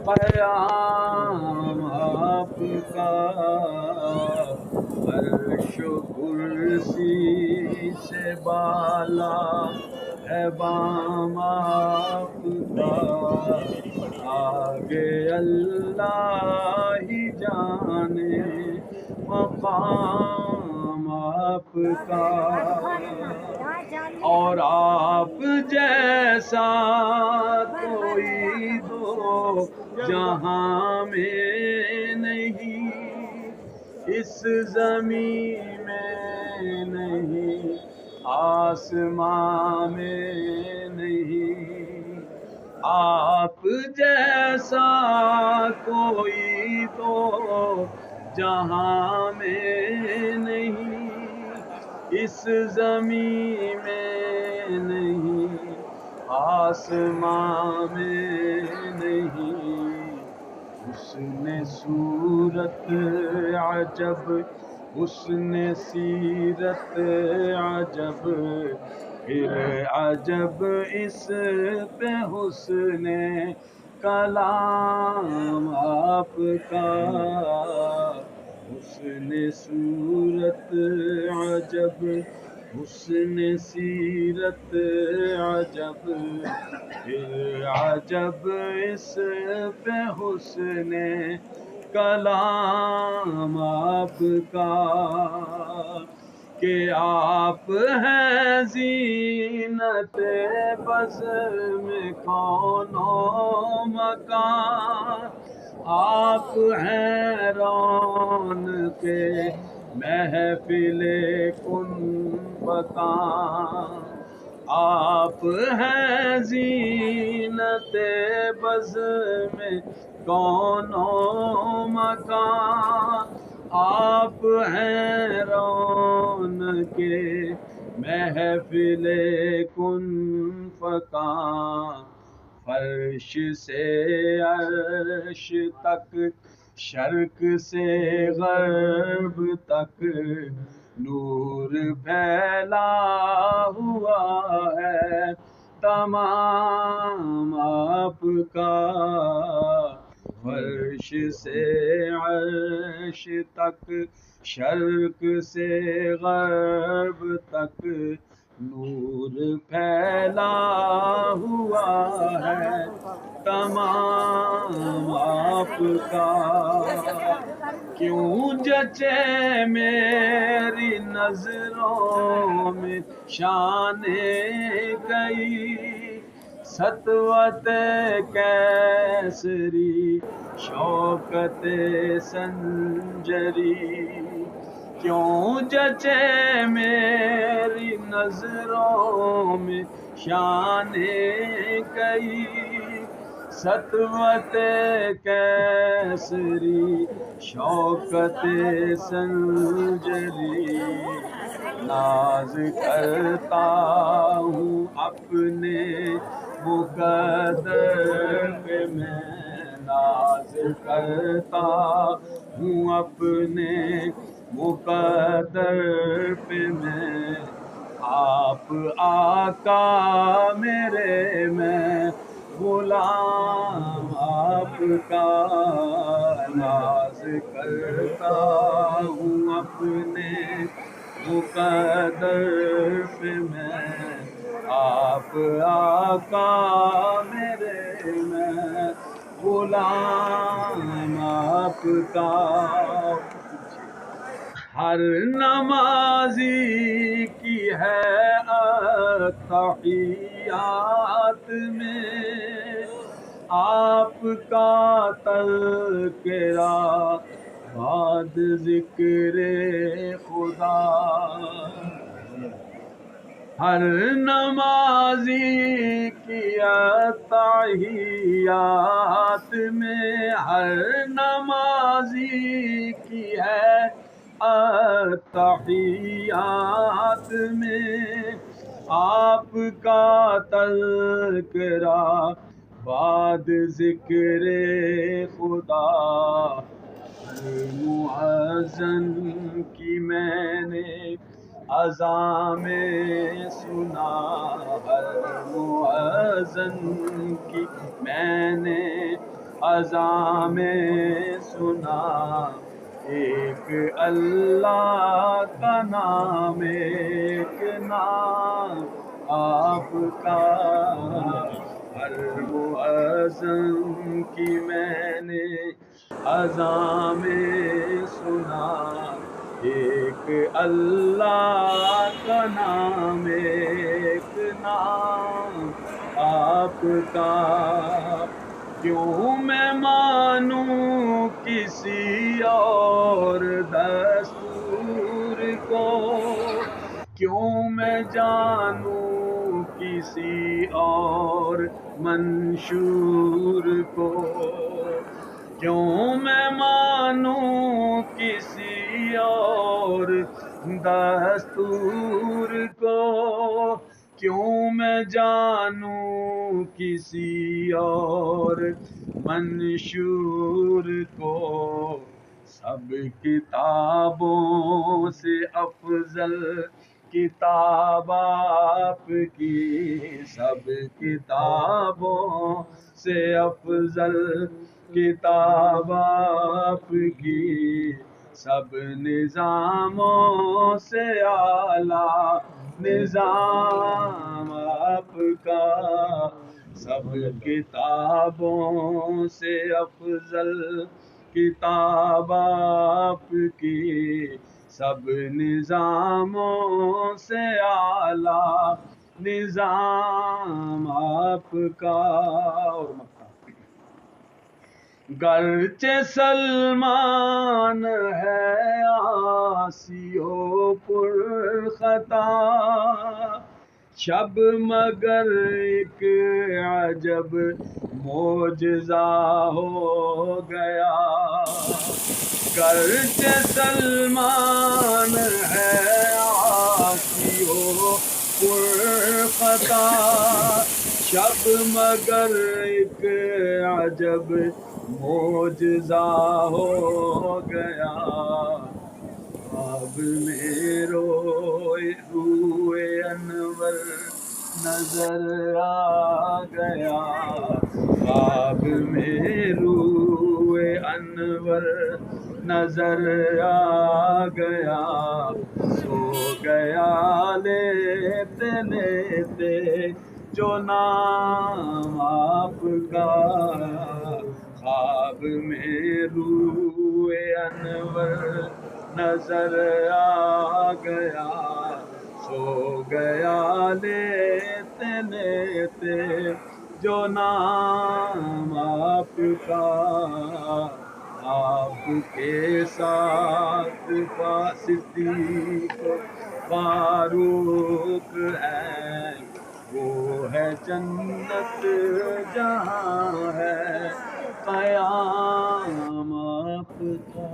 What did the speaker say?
قیام آپ کا، عرش و کرسی سے بالا ہے بام آپ کا، آگے اللہ ہی جانے مقام آپ کا، اور آپ جیسا کوئی دو جہاں میں نہیں، اس زمین میں نہیں، آسمان میں نہیں، آپ جیسا کوئی تو جہاں میں نہیں، اس زمین میں نہیں، آسمان میں نہیں، حسن صورت عجب، حسن سیرت عجب، پھر عجب اس پہ حسن کلام آپ کا، حسن صورت عجب، حسن سیرت عجب، پھر عجب اس پہ حسن کلام آپ کا، کہ آپ ہیں زینت بزم کون و مکان، آپ ہیں رونق محفل کن فکان، آپ ہیں زینت بزم کون و مکان، آپ ہیں رونق محفل کن فکان، فرش سے عرش تک، شرق سے غرب تک، نور پھیلا ہوا ہے تمام آپ کا، فرش سے عرش تک، شرق سے غرب تک، نور پھیلا ہوا ہے تمام آپ کا، کیوں جچے میری نظروں میں شان کئی، سطوت کیسری شوکت سنجری، کیوں جچے میری نظروں میں شان کئی، سطوت کیسری شوکت سنجری، ناز کرتا ہوں اپنے مقدر پہ میں، ناز کرتا ہوں اپنے مقدر پہ میں، آپ آقا میرے میں غلام آپ کا، ناز کرتا ہوں اپنے مقدر پہ میں، آپ آقا میرے میں غلام آپ کا، ہر نمازی کی ہے تحیات میں آپ کا تذکرہ، بعد ذکر خدا، ہر نمازی کی تحیات میں، ہر نمازی کی ہے تحیات میں آپ کا تذکرہ، بعد ذکر خدا، ہر مؤذن کی میں نے اذان میں سنا، ہر مؤذن کی میں نے اذاں میں سنا ایک اللہ کا نام، ایک نام آپ کا، ہر مؤذن کی میں نے اذاں میں سنا ایک اللہ کا نام، ایک نام آپ کا۔ کیوں میں مانوں کسی اور دستور کو، کیوں میں جانوں کسی اور منشور کو، کیوں میں مانوں کسی اور دستور کو، کیوں میں جانوں کسی اور منشور کو۔ سب کتابوں سے افضل کتاب آپ کی، سب کتابوں سے افضل کتاب آپ کی، سب نظاموں سے اعلیٰ نظام آپ کا، سب کتابوں سے افضل کتاب آپ کی، سب نظاموں سے اعلیٰ نظام آپ کا۔ اور گرچہ سلمان ہے عاصی و پر خطا، شب مگر ایک عجب معجزہ ہو گیا۔ گرچہ سلمان ہے عاصی و پر خطا، شب مگر ایک عجب معجزہ ہو گیا۔ خواب میں روئے انور نظر آ گیا، خواب میں روئے انور نظر آ گیا، سو گیا لیتے لیتے جو نام آپ کا، خواب میں روئے انور نظر آ گیا، سو گیا لیتے لیتے جو نام آپ کا۔ آپ کے ساتھ صدیق فاروق ہے، وہ ہے جنت جہاں ہے قیام آپ کا۔